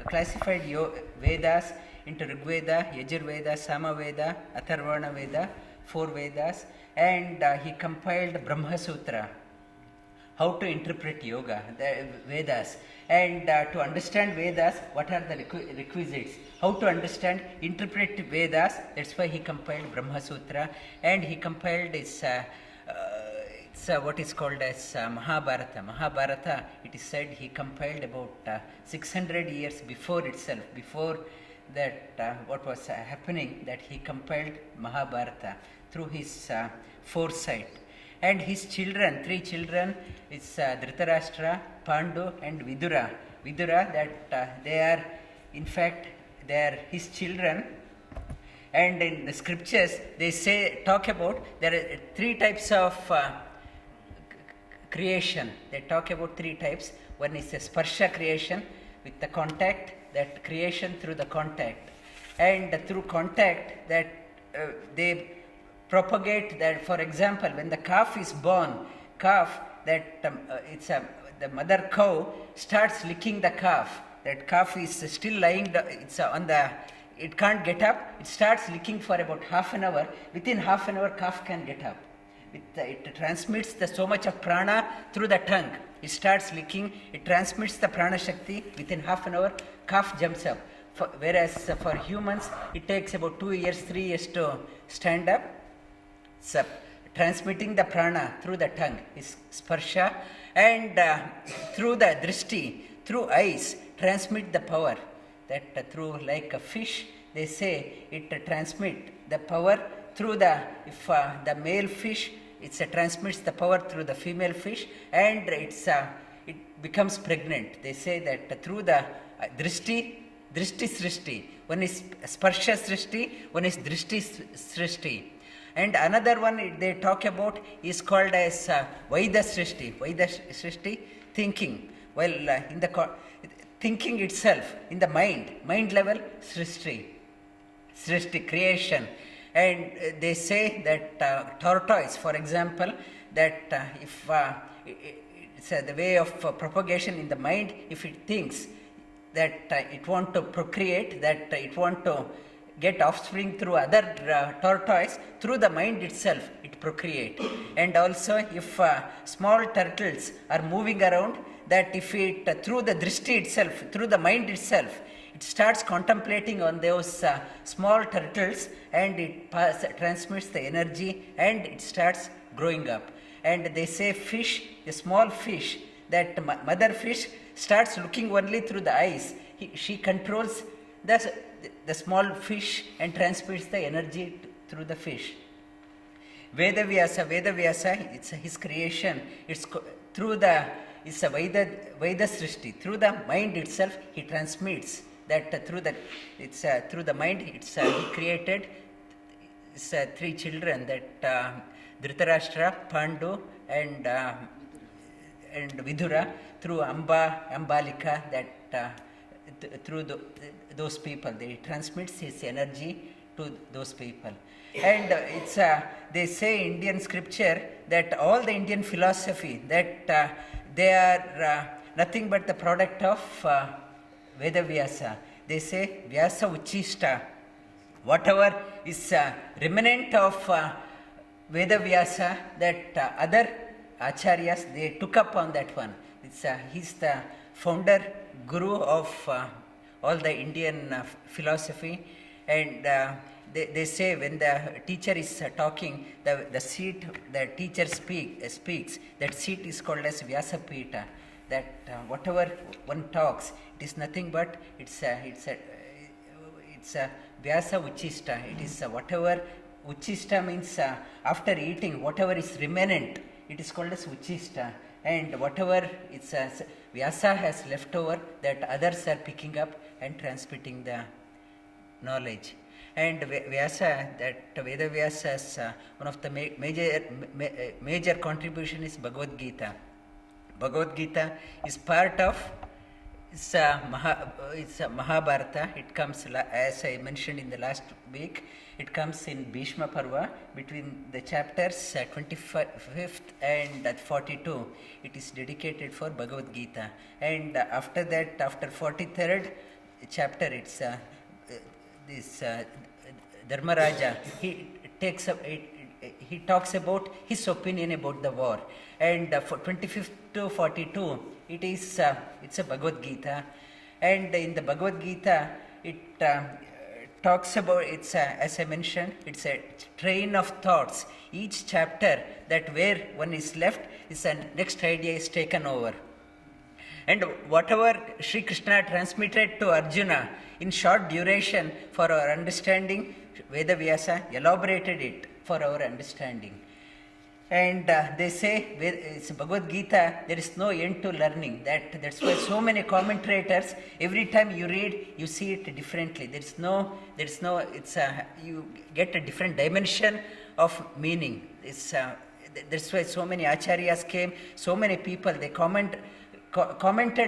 classified Vedas into Rigveda, Yajurveda, Samaveda, Atharvana Veda, 4 Vedas, and he compiled Brahma Sutra, how to interpret yoga, the Vedas, and to understand Vedas, what are the requisites, how to understand, interpret Vedas. That's why he compiled Brahma Sutra, and he compiled his what is called as Mahabharata. Mahabharata, it is said he compiled about 600 years before itself, before that what was happening, that he compiled Mahabharata through his foresight. And his children, 3 children, is Dhritarashtra, Pandu and Vidura. Vidura, that they are, in fact, they are his children. And in the scriptures, they talk about, there are 3 types of creation. They talk about 3 types. One is a sparsha creation with the contact, that creation through the contact. And through contact, that they propagate that. For example, when the calf is born, that the mother cow starts licking the calf. That calf is still lying, it can't get up. It starts licking for about half an hour. Within half an hour, calf can get up. It transmits so much of prana through the tongue. It starts licking, it transmits the prana shakti. Within half an hour, calf jumps up. Whereas for humans, it takes about 2 years, 3 years to stand up. So, transmitting the prana through the tongue is sparsha, and through the drishti, through eyes, transmit the power. That through, like a fish, they say it transmit the power through the male fish, it transmits the power through the female fish, and it becomes pregnant. They say that through the drishti srishti. One is sparsha srishti, one is drishti srishti. And another one they talk about is called as Veda srishti. Veda srishti, thinking. Well, in the thinking itself, in the mind level, srishti, creation. And they say that tortoise, for example, that if it's the way of propagation in the mind, if it thinks that it want to procreate, that it want to get offspring through other tortoise, through the mind itself, it procreate. And also, if small turtles are moving around, that if it through the drishti itself, through the mind itself, it starts contemplating on those small turtles, and it transmits the energy, and it starts growing up. And they say fish, a small fish, that mother fish starts looking only through the eyes. She controls the small fish and transmits the energy through the fish. Veda Vyasa, it's his creation. It's through it's a Veda srishti. Through the mind itself, he transmits that through the mind. He created 3 children, that Dhritarashtra, Pandu, and Vidura, through Ambalika, that through those people, they transmits his energy to those people. And they say in Indian scripture that all the Indian philosophy, that they are nothing but the product of Veda Vyasa. They say Vyasa Uchishta. Whatever is remnant of Veda Vyasa, that other acharyas, they took up on that one. He's the founder, guru of all the Indian philosophy. And they say when the teacher is talking, the seat the teacher speaks, that seat is called as Vyasa Pita. That whatever one talks, it is nothing but it's a Vyasa Uchishta. It is whatever Uchishta means after eating, whatever is remnant, it is called as Uchishta. And whatever Vyasa has left over, that others are picking up and transmitting the knowledge. And Vyasa, that Veda Vyasa's one of the major contribution is Bhagawat Gita. Bhagawat Gita is part of It's a Mahabharata. It comes, as I mentioned in the last week, it comes in Bhishma Parva between the chapters 25th and 42. It is dedicated for Bhagawat Gita. And after that, after 43rd chapter, it's this Dharmaraja. He takes up he talks about his opinion about the war. And for 25th to 42, it's a Bhagavad Gita. And in the Bhagavad Gita, it talks about, as I mentioned, it's a train of thoughts. Each chapter, that where one is left, is a next idea is taken over. And whatever Sri Krishna transmitted to Arjuna in short duration for our understanding, Veda Vyasa elaborated it for our understanding. And they say, it's Bhagavad Gita, there is no end to learning. That's why so many commentators, every time you read, you see it differently. You get a different dimension of meaning. That's why so many acharyas came, so many people, they commented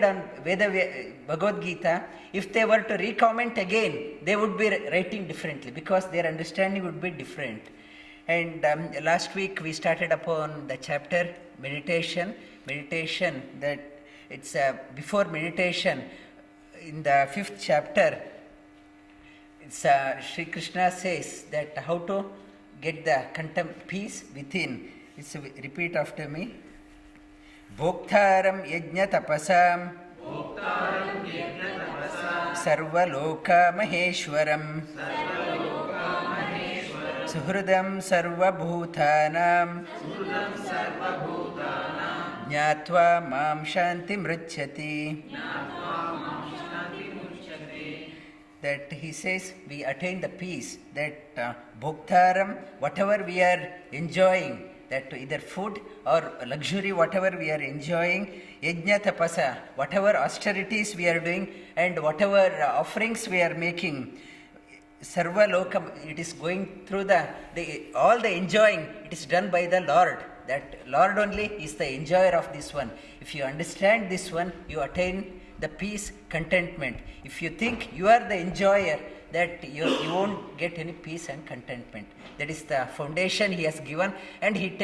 on Bhagavad Gita. If they were to re-comment again, they would be writing differently because their understanding would be different. And last week we started upon the chapter meditation. Meditation, that it's before meditation, in the 5th chapter, it's Sri Krishna says that how to get the peace within. It's repeat after me. Bhoktaram yajna tapasam sarvaloka maheshwaram Suhridam sarvabhutanam Jnatva mam shanti mrichyati. That he says we attain the peace, that bhoktaram, whatever we are enjoying, that either food or luxury, whatever we are enjoying, yajna tapasa, whatever austerities we are doing and whatever offerings we are making, Sarva Lokam, it is going through all the enjoying, it is done by the Lord. That Lord only is the enjoyer of this one. If you understand this one, you attain the peace, contentment. If you think you are the enjoyer, that you won't get any peace and contentment. That is the foundation he has given, and he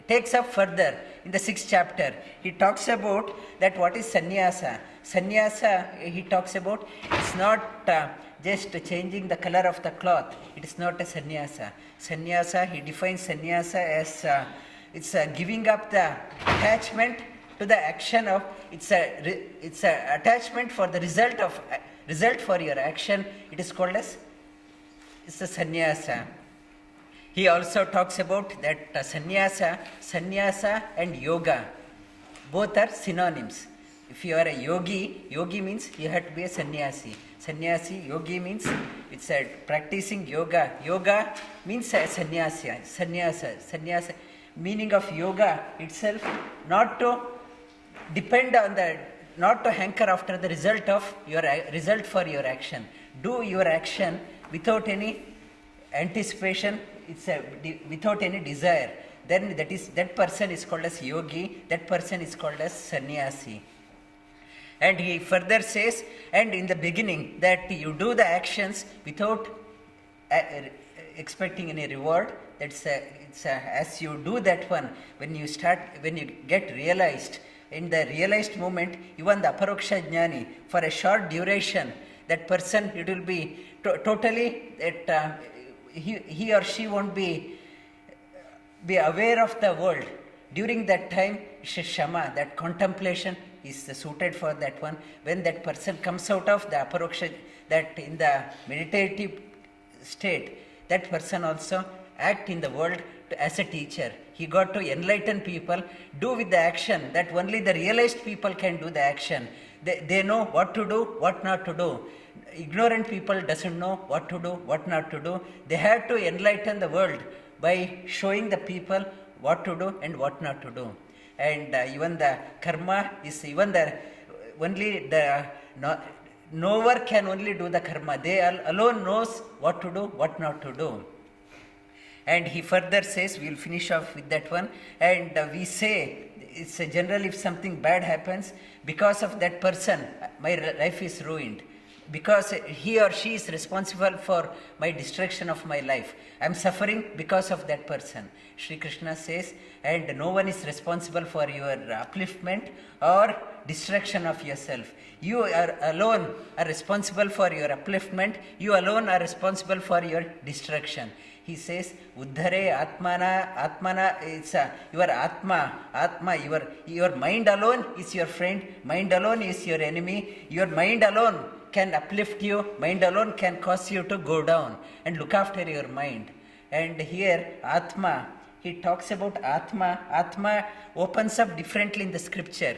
takes up further in the 6th chapter. He talks about that what is sannyasa. Sannyasa, he talks about, it's not just changing the color of the cloth. It is not a sannyasa. Sannyasa, he defines sannyasa as it's giving up the attachment to the action of, it's a attachment for the result for your action. It is called as, it's a sannyasa. He also talks about that sannyasa and yoga, both are synonyms. If you are a yogi means you have to be a sannyasi. Sannyasi, yogi means it's a practicing yoga. Yoga means a sannyasa. Meaning of yoga itself, not to depend on not to hanker after the result for your action. Do your action without any anticipation, without any desire. Then that person is called as yogi, that person is called as sannyasi. And he further says, and in the beginning, that you do the actions without expecting any reward. As you do that one, when you get realized, in the realized moment, even the aparoksha jnani, for a short duration, that person, it will be totally, he or she won't be aware of the world. During that time, shama, that contemplation is suited for that one. When that person comes out of the aparoksha, that in the meditative state, that person also act in the world as a teacher. He got to enlighten people, do with the action, that only the realized people can do the action. They know what to do, what not to do. Ignorant people doesn't know what to do, what not to do. They have to enlighten the world by showing the people what to do and what not to do. And even the karma is knower can only do the karma. They alone knows what to do, what not to do. And he further says, we will finish off with that one, and we say, it's a general, if something bad happens, because of that person, my life is ruined. Because he or she is responsible for my destruction of my life. I am suffering because of that person. Sri Krishna says, and no one is responsible for your upliftment or destruction of yourself. You are alone are responsible for your upliftment. You alone are responsible for your destruction. He says, Uddhare Atmana, it's your Atma, your mind alone is your friend, mind alone is your enemy, your mind alone can uplift you, mind alone can cause you to go down, and look after your mind. And here, Atma, he talks about Atma. Atma opens up differently in the scripture.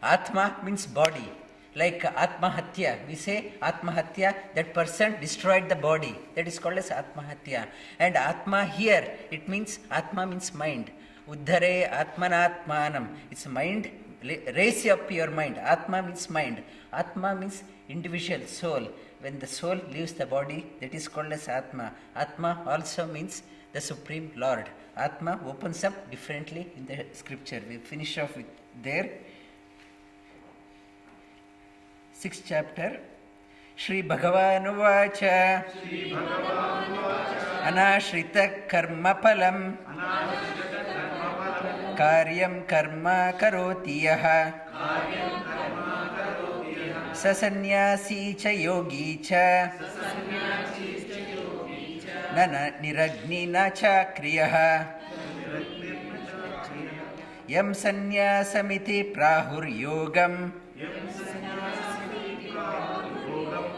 Atma means body. Like Atmahatya, we say Atmahatya, that person destroyed the body. That is called as Atmahatya. And Atma here, it means, Atma means mind. Uddhare Atmanatmanam. It's mind, raise up your mind. Atma means mind. Atma means individual soul. When the soul leaves the body, that is called as Atma. Atma also means the Supreme Lord. Atma opens up differently in the scripture. We finish off with there. 6th chapter. Shri Bhagavan Vacha Anashrita Karma Palam Karyam Karma Karoti Yaha Sasanyasi Cha Yogi Cha Nana Niragni Na Cha Kriyaha Yam Sanyasamiti Prahur Yogam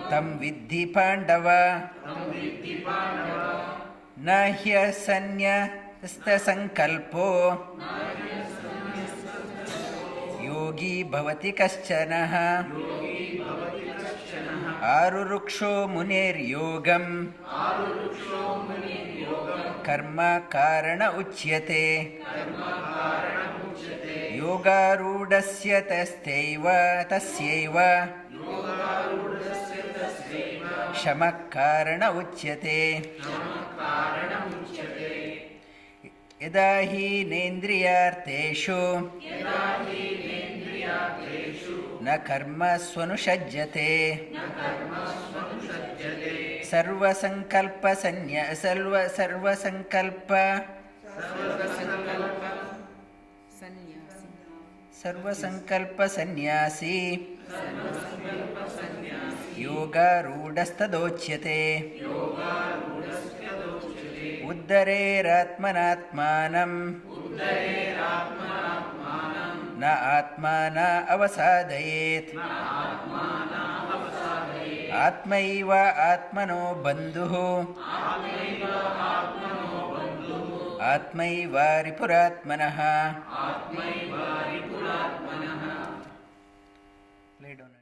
Tam Vidhi Pandava Nahya Sanyasta Sankalpo Yogi Bhavati Kaschanaha Aruruksho Munir Yogam Karma Karana Uchyate Yoga Rudasya Tasyaiva Shamakarana Uchyate Yada hi nendriyarteshu Na karma swanushajyate Sarva sankalpa sannyasi Yoga rudastadochyate Uddhareratmanatmanam Na atmana avasadayet Atmaiva atmano bandhuhu Atmaiva ripuratmanaha Lay down.